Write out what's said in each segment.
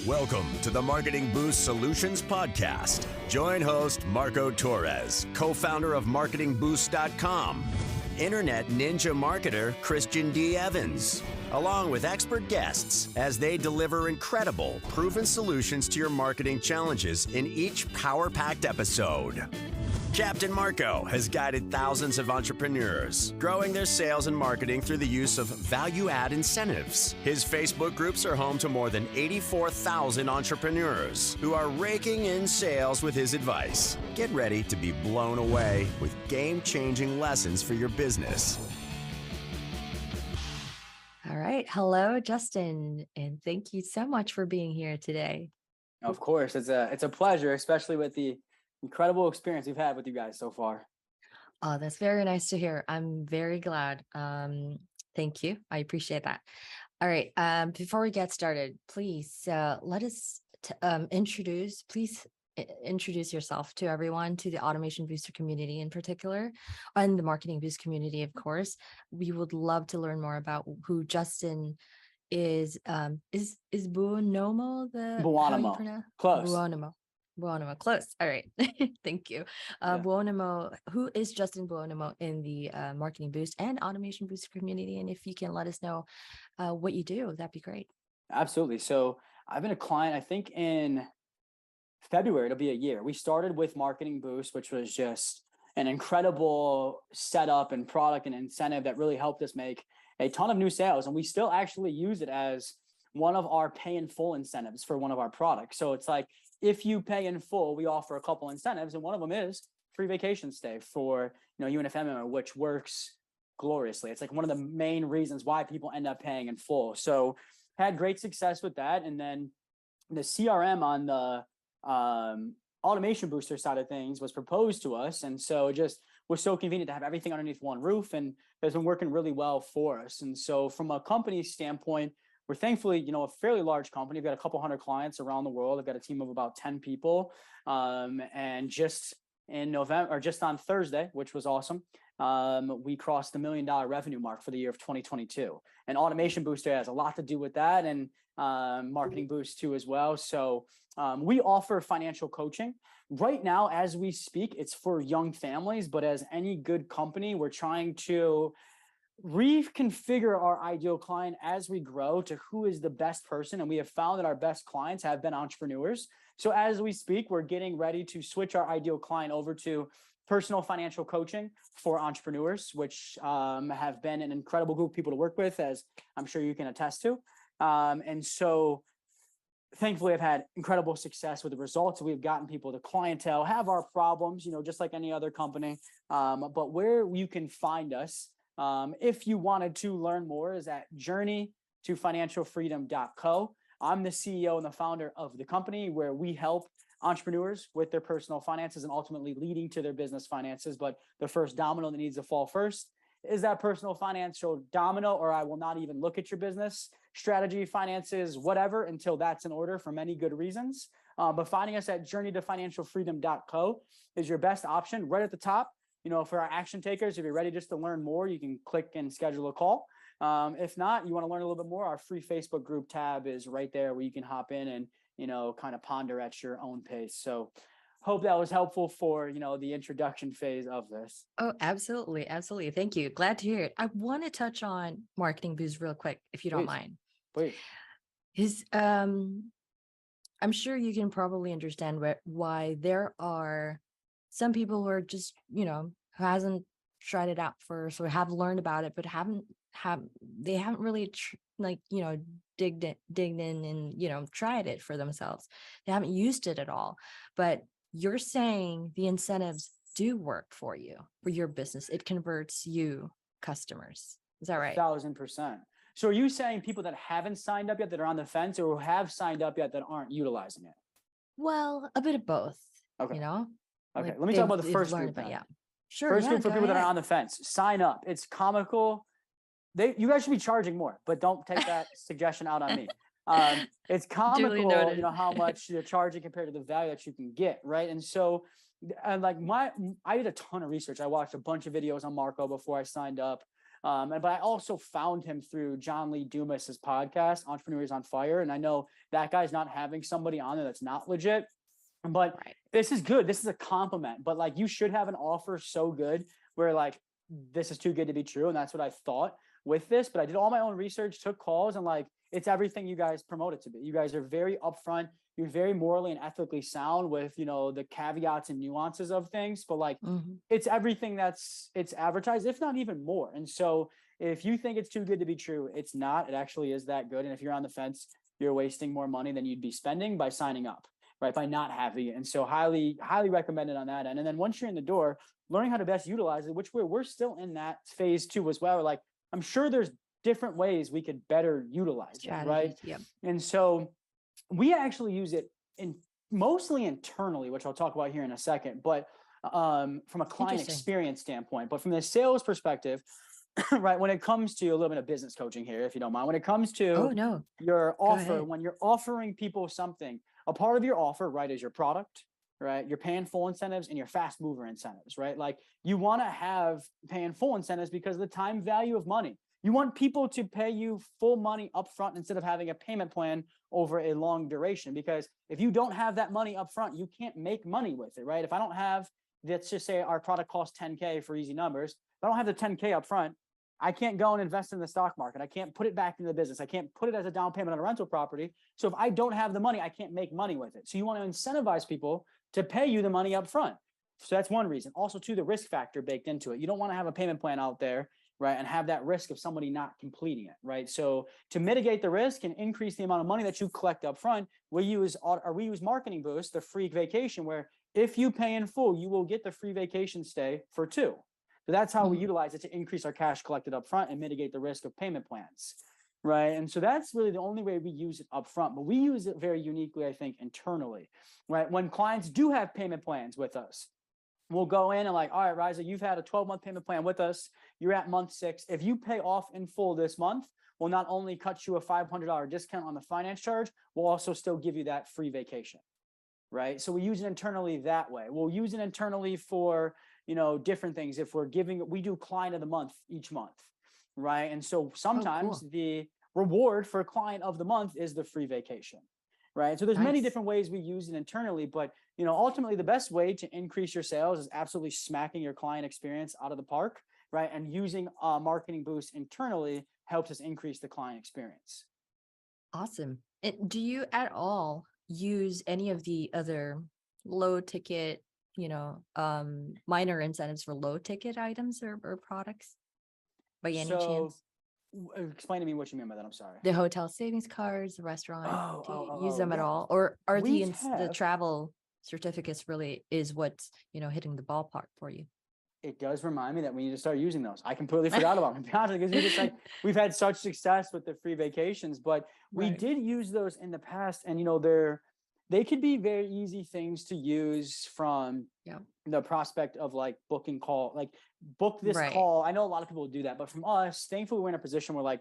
Welcome to the Marketing Boost Solutions Podcast. Join host Marco Torres, co-founder of MarketingBoost.com, Internet Ninja marketer Christian D. Evans, along with expert guests as they deliver incredible, proven solutions to your marketing challenges in each power-packed episode. Captain Marco has guided thousands of entrepreneurs, growing their sales and marketing through the use of value-add incentives. His Facebook groups are home to more than 84,000 entrepreneurs who are raking in sales with his advice. Get ready to be blown away with game-changing lessons for your business. All right. Hello, Justin, and thank you so much for being here today. Of course, it's a pleasure, especially with the incredible experience we've had with you guys so far. Oh, that's very nice to hear. I'm very glad. Thank you. I appreciate that. All right. Before we get started, please let us introduce yourself to everyone, to the Automation Booster community in particular, and the Marketing Boost community, of course. We would love to learn more about who Justin is. Is Buonomo the Buonomo. Close. Buonomo, close. All right. Thank you. Buonomo, who is Justin Buonomo in the Marketing Boost and Automation Boost community? And if you can let us know what you do, that'd be great. Absolutely. So I've been a client, I think in February, it'll be a year. We started with Marketing Boost, which was just an incredible setup and product and incentive that really helped us make a ton of new sales. And we still actually use it as one of our pay in full incentives for one of our products. So it's like, if you pay in full, we offer a couple incentives, and one of them is free vacation stay for you and a family member, which works gloriously. It's like one of the main reasons why people end up paying in full. So had great success with that, and then the CRM on the automation booster side of things was proposed to us, and so it just was so convenient to have everything underneath one roof, and it's been working really well for us. And so from a company standpoint, we're thankfully, a fairly large company. We've got a couple hundred clients around the world. I've got a team of about 10 people. And just in November, or just on Thursday, which was awesome, we crossed the $1 million revenue mark for the year of 2022. And Automation Booster has a lot to do with that, and Marketing Boost too as well. So we offer financial coaching. Right now, as we speak, it's for young families, but as any good company, we're trying to reconfigure our ideal client as we grow to who is the best person. And we have found that our best clients have been entrepreneurs. So as we speak, we're getting ready to switch our ideal client over to personal financial coaching for entrepreneurs, which have been an incredible group of people to work with, as I'm sure you can attest to. And so thankfully, I've had incredible success with the results. We've gotten people to clientele, have our problems, just like any other company. But where you can find us, if you wanted to learn more, is at 𝗙𝗵𝗋𝗄. I'm the CEO and the founder of the company, where we help entrepreneurs with their personal finances and ultimately leading to their business finances. But the first domino that needs to fall first is that personal financial domino, or I will not even look at your business strategy, finances, whatever, until that's in order for many good reasons. But finding us at 𝗙𝗵𝗋𝗄 is your best option. Right at the top, for our action takers, if you're ready just to learn more, you can click and schedule a call. If not, you want to learn a little bit more, our free Facebook group tab is right there, where you can hop in and, kind of ponder at your own pace. So hope that was helpful for, the introduction phase of this. Oh, absolutely. Absolutely. Thank you. Glad to hear it. I want to touch on Marketing Boost real quick, if you don't mind. Please. I'm sure you can probably understand why there are some people who are just, who hasn't tried it out first, or have learned about it, but they haven't really digged in and tried it for themselves. They haven't used it at all. But you're saying the incentives do work for you, for your business. It converts you customers. Is that right? 1,000%. So are you saying people that haven't signed up yet, that are on the fence, or who have signed up yet that aren't utilizing it? Well, a bit of both. Okay. Okay, Like let me talk about the first group. Yeah, sure. First group for people that are on the fence. Sign up. It's comical. You guys should be charging more, but don't take that suggestion out on me. It's comical, how much you're charging compared to the value that you can get, right? And so, I did a ton of research. I watched a bunch of videos on Marco before I signed up. But I also found him through John Lee Dumas's podcast, Entrepreneurs on Fire. And I know that guy's not having somebody on there that's not legit, but this is good. This is a compliment, but like, you should have an offer so good where like, this is too good to be true. And that's what I thought with this, but I did all my own research, took calls, and like, it's everything you guys promote it to be. You guys are very upfront. You're very morally and ethically sound with, you know, the caveats and nuances of things, but like, it's everything it's advertised, if not even more. And so if you think it's too good to be true, it's not. It actually is that good. And if you're on the fence, you're wasting more money than you'd be spending by signing up, right? By not having it. And so highly, highly recommended on that end. And then once you're in the door, learning how to best utilize it, which we're still in that phase too as well. Like, I'm sure there's different ways we could better utilize it, right? Yep. And so we actually use it mostly internally, which I'll talk about here in a second, but from a client experience standpoint. But from the sales perspective, right, when it comes to a little bit of business coaching here, if you don't mind, when it comes to your offer, when you're offering people something, a part of your offer, right, is your product, right, your pay in full incentives and your fast mover incentives, right? Like, you want to have pay in full incentives because of the time value of money. You want people to pay you full money upfront instead of having a payment plan over a long duration. Because if you don't have that money upfront, you can't make money with it, right? If I don't have, let's just say our product costs 10K for easy numbers. If I don't have the 10K upfront, I can't go and invest in the stock market. I can't put it back into the business. I can't put it as a down payment on a rental property. So if I don't have the money, I can't make money with it. So you want to incentivize people to pay you the money upfront. So that's one reason. Also, too, the risk factor baked into it. You don't want to have a payment plan out there, right, and have that risk of somebody not completing it, right? So to mitigate the risk and increase the amount of money that you collect up front, we use Marketing Boost, the free vacation, where if you pay in full, you will get the free vacation stay for 2. So that's how we utilize it to increase our cash collected up front and mitigate the risk of payment plans, right? And so that's really the only way we use it up front, but we use it very uniquely, I think, internally, right? When clients do have payment plans with us, we'll go in and like, all right, Rizah, you've had a 12-month payment plan with us. You're at month 6. If you pay off in full this month, we'll not only cut you a $500 discount on the finance charge, we'll also still give you that free vacation, right? So we use it internally that way. We'll use it internally for, you know, different things. If we do client of the month each month, right? And so sometimes the reward for client of the month is the free vacation, right? So there's many different ways we use it internally, but you know, ultimately the best way to increase your sales is absolutely smacking your client experience out of the park, right? And using Marketing Boost internally helps us increase the client experience. Awesome. And do you at all use any of the other low ticket, you know, minor incentives for low ticket items or products by any chance? Explain to me what you mean by that. I'm sorry. The hotel savings cards, the restaurant, do you use them at all? Or are the travel certificates really is what's, you know, hitting the ballpark for you? It does remind me that we need to start using those. I completely forgot about them, to be honest, because we just like, we've had such success with the free vacations, but we did use those in the past. And, you know, they could be very easy things to use from the prospect of like booking call, like book this call. I know a lot of people do that, but from us, thankfully, we're in a position where like,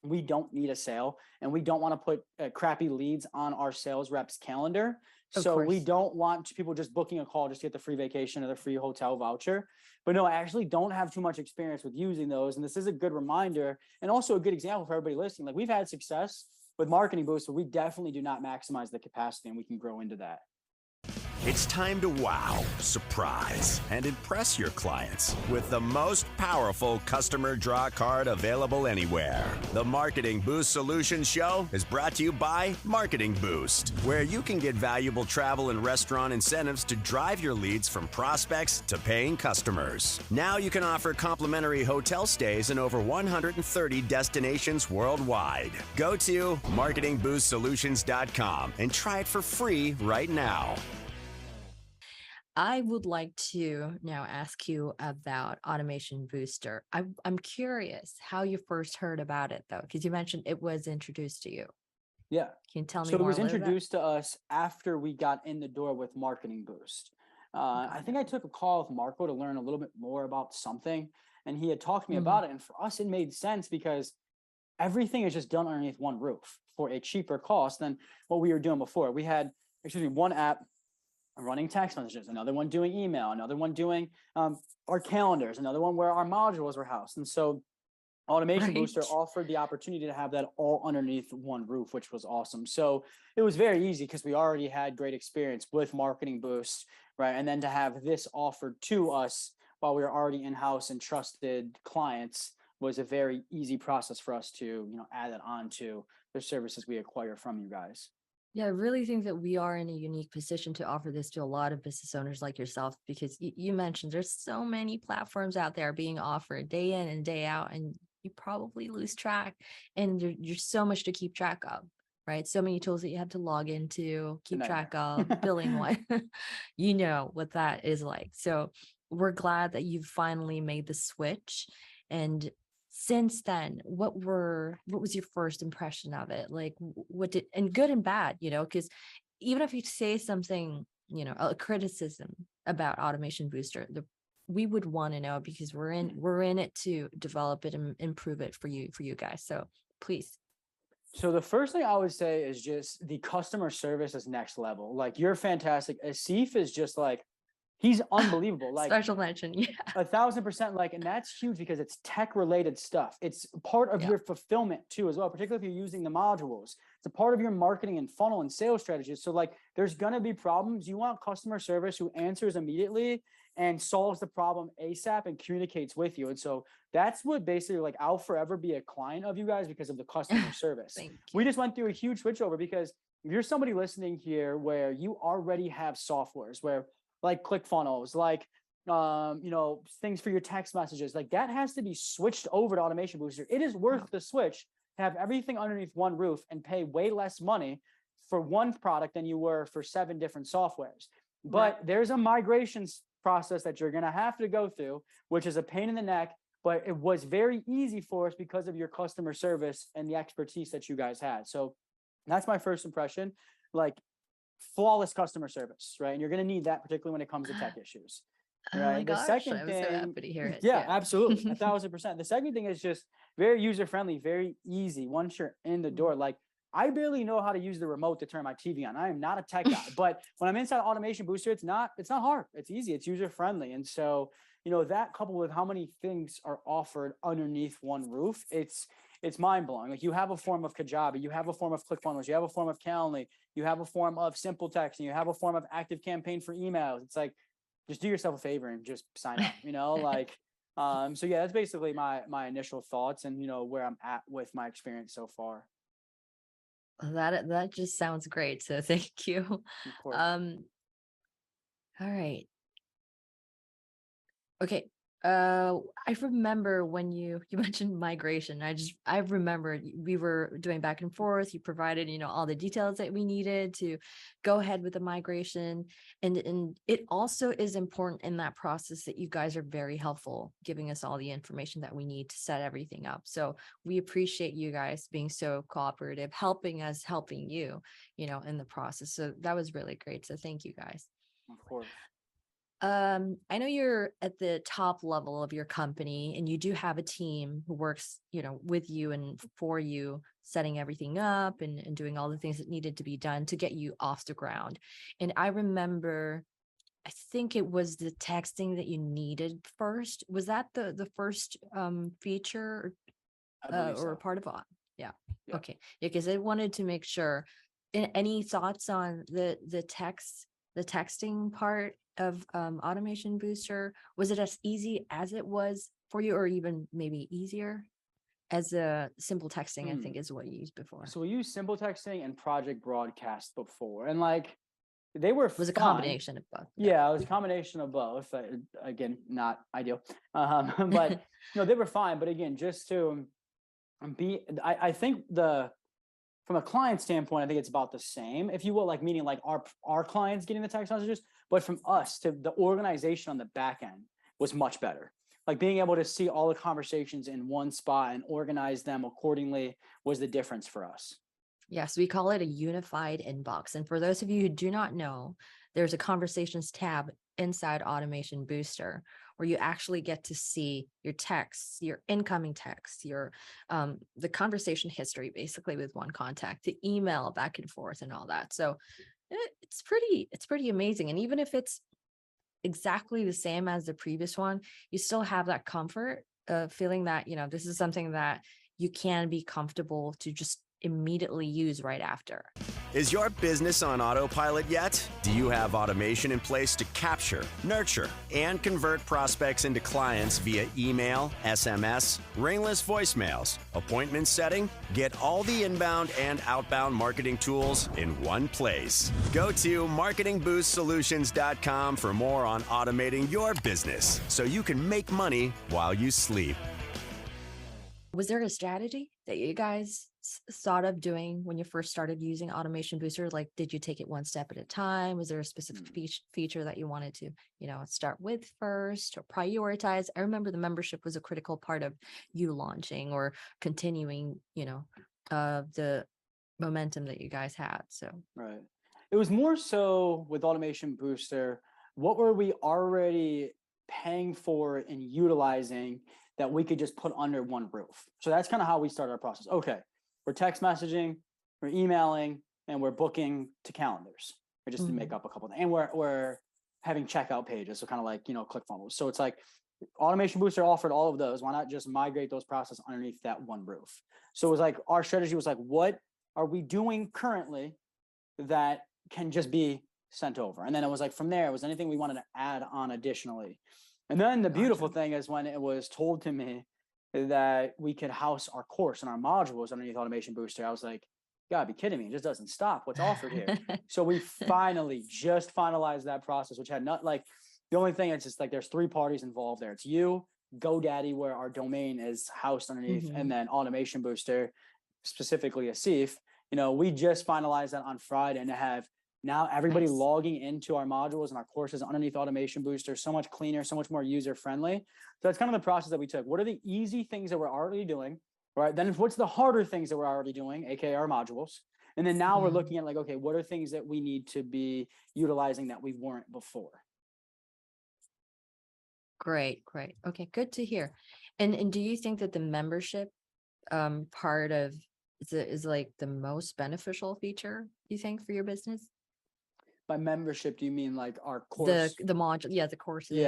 we don't need a sale and we don't want to put crappy leads on our sales reps calendar. So we don't want people just booking a call just to get the free vacation or the free hotel voucher. But no, I actually don't have too much experience with using those. And this is a good reminder and also a good example for everybody listening. Like, we've had success with Marketing Boost, but we definitely do not maximize the capacity, and we can grow into that. It's time to wow, surprise, and impress your clients with the most powerful customer draw card available anywhere. The Marketing Boost Solutions Show is brought to you by Marketing Boost, where you can get valuable travel and restaurant incentives to drive your leads from prospects to paying customers. Now you can offer complimentary hotel stays in over 130 destinations worldwide. Go to marketingboostsolutions.com and try it for free right now. I would like to now ask you about Automation Booster. I'm curious how you first heard about it, though, because you mentioned it was introduced to you. Yeah. Can you tell me more? So more? It was introduced to us after we got in the door with Marketing Boost. I think I took a call with Marco to learn a little bit more about something, and he had talked to me about it. And for us, it made sense because everything is just done underneath one roof for a cheaper cost than what we were doing before. We had, one app running text messages, another one doing email, another one doing our calendars, another one where our modules were housed. And so Automation right? Booster offered the opportunity to have that all underneath one roof, which was awesome. So it was very easy because we already had great experience with Marketing Boost, right? And then to have this offered to us while we were already in-house and trusted clients was a very easy process for us to, add that on to the services we acquire from you guys. Yeah, I really think that we are in a unique position to offer this to a lot of business owners like yourself, because you mentioned there's so many platforms out there being offered day in and day out, and you probably lose track, and there's so much to keep track of, right? So many tools that you have to log into, keep Nightmare. track of, billing one, you know what that is like. So we're glad that you've finally made the switch. And since then, what was your first impression of it? Like, what did, and good and bad, because even if you say something, a criticism about Automation Booster, we would want to know, because we're in it to develop it and improve it for you guys. So please. So the first thing I would say is just the customer service is next level. Like, you're fantastic. Asif is just like, he's unbelievable. Like, Special mention. Yeah. 1,000%. Like, and that's huge because it's tech related stuff. It's part of your fulfillment too, as well, particularly if you're using the modules. It's a part of your marketing and funnel and sales strategies. So like, there's going to be problems. You want customer service who answers immediately and solves the problem ASAP and communicates with you. And so that's what basically, like, I'll forever be a client of you guys because of the customer service. We just went through a huge switchover, because if you're somebody listening here where you already have softwares where, like, ClickFunnels, like, things for your text messages, like, that has to be switched over to Automation Booster. It is worth the switch to have everything underneath one roof and pay way less money for one product than you were for 7 different softwares. But there's a migration process that you're going to have to go through, which is a pain in the neck, but it was very easy for us because of your customer service and the expertise that you guys had. So that's my first impression. Like, flawless customer service, right? And you're going to need that, particularly when it comes to tech issues. Right. Oh my the gosh, second I'm thing, so happy to hear it. Yeah, absolutely, 1,000%. The second thing is just very user friendly, very easy. Once you're in the door, like, I barely know how to use the remote to turn my TV on. I am not a tech guy, but when I'm inside Automation Booster, it's not hard. It's easy. It's user friendly. And so, that coupled with how many things are offered underneath one roof, it's mind blowing. Like, you have a form of 𝗃𝗃𝗃, you have a form of ClickFunnels, you have a form of Calendly, you have a form of Simple Text, and you have a form of Active Campaign for emails. It's like, just do yourself a favor and just sign up, like, so yeah, that's basically my initial thoughts and, where I'm at with my experience so far. That just sounds great. So thank you. Of course. All right. Okay. I remember when you mentioned migration. I remember we were doing back and forth. You provided, all the details that we needed to go ahead with the migration. And it also is important in that process that you guys are very helpful, giving us all the information that we need to set everything up. So we appreciate you guys being so cooperative, helping us, helping you, in the process. So that was really great. So thank you guys. Of course. I know you're at the top level of your company, and you do have a team who works, with you and for you, setting everything up and doing all the things that needed to be done to get you off the ground. And I remember, I think it was the texting that you needed first. Was that the first feature or a part of it? Yeah. Okay. Yeah, because I wanted to make sure. Any thoughts on the texting part of Automation Booster? Was it as easy as it was for you, or even maybe easier as a simple texting? I think is what you used before. So we used simple texting and project broadcast before, and like, they were a combination of both. Yeah, it was a combination of both. Again, not ideal, but they were fine. But again, just to I think from a client standpoint, I think it's about the same, if you will, like, meaning like our clients getting the text messages, but from us to the organization on the back end was much better. Like, being able to see all the conversations in one spot and organize them accordingly was the difference for us. Yes, we call it a unified inbox. And for those of you who do not know, there's a conversations tab inside Automation Booster where you actually get to see your texts, your incoming texts, your the conversation history, basically, with one contact, the email back and forth and all that. So it's pretty amazing. And even if it's exactly the same as the previous one, you still have that comfort feeling that, this is something that you can be comfortable to just immediately use right after. Is your business on autopilot yet? Do you have automation in place to capture, nurture, and convert prospects into clients via email, SMS, ringless voicemails, appointment setting? Get all the inbound and outbound marketing tools in one place. Go to marketingboostsolutions.com for more on automating your business so you can make money while you sleep. Was there a strategy that you guys thought of doing when you first started using Automation Booster? Like, did you take it one step at a time? Was there a specific feature that you wanted to, start with first or prioritize? I remember the membership was a critical part of you launching or continuing, the momentum that you guys had. So, right. It was more so with Automation Booster. What were we already paying for and utilizing that we could just put under one roof? So that's kind of how we started our process. Okay, we're text messaging, we're emailing, and we're booking to calendars. Or just to make up a couple of things. And we're having checkout pages, so kind of like, ClickFunnels. So it's like Automation Booster offered all of those. Why not just migrate those processes underneath that one roof? So it was like, our strategy was like, what are we doing currently that can just be sent over? And then it was like, from there, it was anything we wanted to add on additionally. And then the beautiful thing is when it was told to me that we could house our course and our modules underneath Automation Booster, I was like, you gotta be kidding me. It just doesn't stop. What's offered here? So we finally just finalized that process, which had not the only thing, it's just like there's 3 parties involved there. It's you, GoDaddy, where our domain is housed underneath, and then Automation Booster, specifically 𝗃𝗵𝗶𝗀. We just finalized that on Friday and to have now everybody logging into our modules and our courses underneath Automation Booster, so much cleaner, so much more user-friendly. So that's kind of the process that we took. What are the easy things that we're already doing, right? Then what's the harder things that we're already doing, aka our modules? And then now we're looking at like, okay, what are things that we need to be utilizing that we weren't before? Great. Okay, good to hear. And do you think that the membership part of is like the most beneficial feature, you think, for your business? By membership, do you mean like our course? The module, the courses.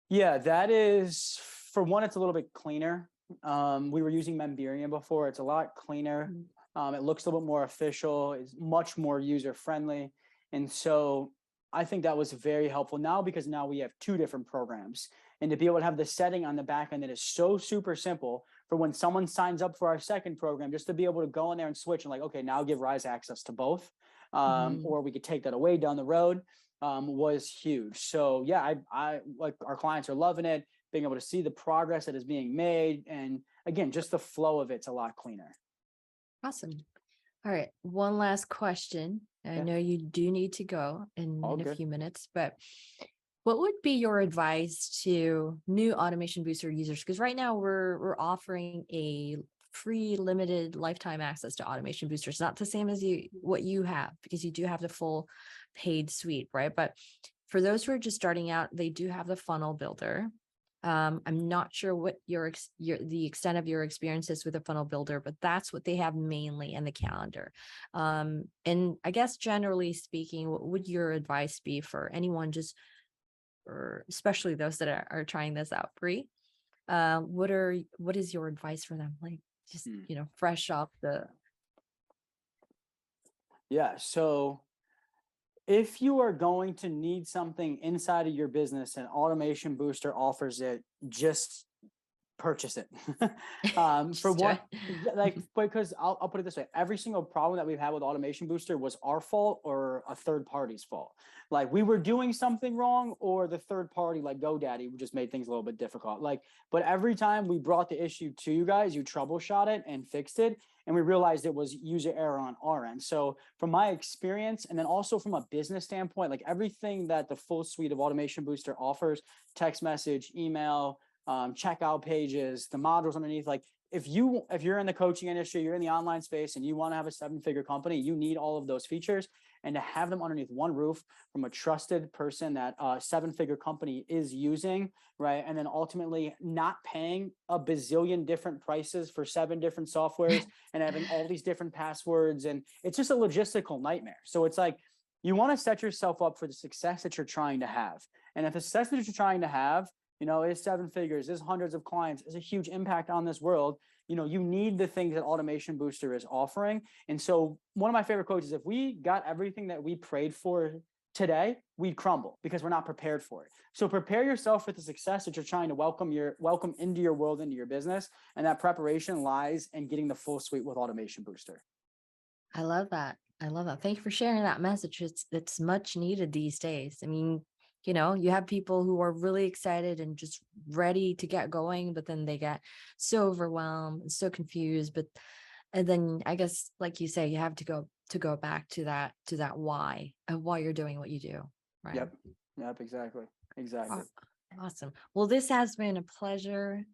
Yeah, that is, for one, it's a little bit cleaner. We were using Memberium before. It's a lot cleaner. It looks a little bit more official. It's much more user-friendly. And so I think that was very helpful now, because now we have 2 different programs. And to be able to have the setting on the back end that is so super simple for when someone signs up for our second program, just to be able to go in there and switch and like, okay, now give Rise access to both. Or we could take that away down the road, was huge. So yeah, I like, our clients are loving it, being able to see the progress that is being made. And again, just the flow of it's a lot cleaner. Awesome. All right. One last question. I know you do need to go in a few minutes, but what would be your advice to new Automation Booster users? Because right now we're offering a free limited lifetime access to Automation Booster. It's not the same as what you have, because you do have the full paid suite, right? But for those who are just starting out, they do have the funnel builder. I'm not sure what the extent of your experience is with the funnel builder, but that's what they have mainly in the calendar. And I guess generally speaking, what would your advice be for anyone or especially those that are trying this out free? What is your advice for them? Like, just, fresh off the. Yeah. So if you are going to need something inside of your business and Automation Booster offers it, just purchase it. For one, like, because I'll put it this way: every single problem that we've had with Automation Booster was our fault or a third party's fault. Like, we were doing something wrong, or the third party, like GoDaddy, just made things a little bit difficult. Like, but every time we brought the issue to you guys, you troubleshot it and fixed it, and we realized it was user error on our end. So from my experience, and then also from a business standpoint, like everything that the full suite of Automation Booster offers, text message, email, checkout pages, the modules underneath, like if you're in the coaching industry, you're in the online space, and you want to have a 7-figure company, you need all of those features. And to have them underneath one roof from a trusted person that a 7-figure company is using, right? And then ultimately not paying a bazillion different prices for 7 different softwares and having all these different passwords. And it's just a logistical nightmare. So it's like, you want to set yourself up for the success that you're trying to have. And if the success that you're trying to have is seven figures, is hundreds of clients, is a huge impact on this world. You need the things that Automation Booster is offering. And so one of my favorite quotes is, if we got everything that we prayed for today, we'd crumble because we're not prepared for it. So prepare yourself for the success that you're trying to welcome into your world, into your business. And that preparation lies in getting the full suite with Automation Booster. I love that. I love that. Thank you for sharing that message. It's much needed these days. I mean, you have people who are really excited and just ready to get going, but then they get so overwhelmed and so confused. And then I guess, like you say, you have to go back to that why of why you're doing what you do. Right. Yep. Exactly. Awesome. Well, this has been a pleasure.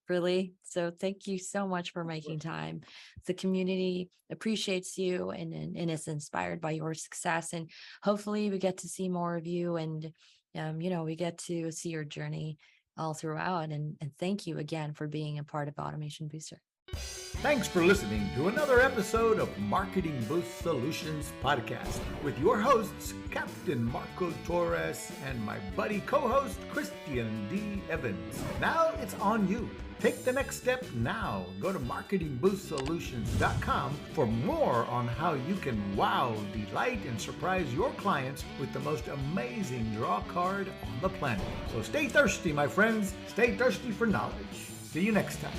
Really. So thank you so much for making time. The community appreciates you and is inspired by your success. And hopefully we get to see more of you, and we get to see your journey all throughout. And thank you again for being a part of Automation Booster. Thanks for listening to another episode of Marketing Boost Solutions Podcast with your hosts, Captain Marco Torres and my buddy co-host, Christian D. Evans. Now it's on you. Take the next step now. Go to marketingboostsolutions.com for more on how you can wow, delight, and surprise your clients with the most amazing draw card on the planet. So stay thirsty, my friends. Stay thirsty for knowledge. See you next time.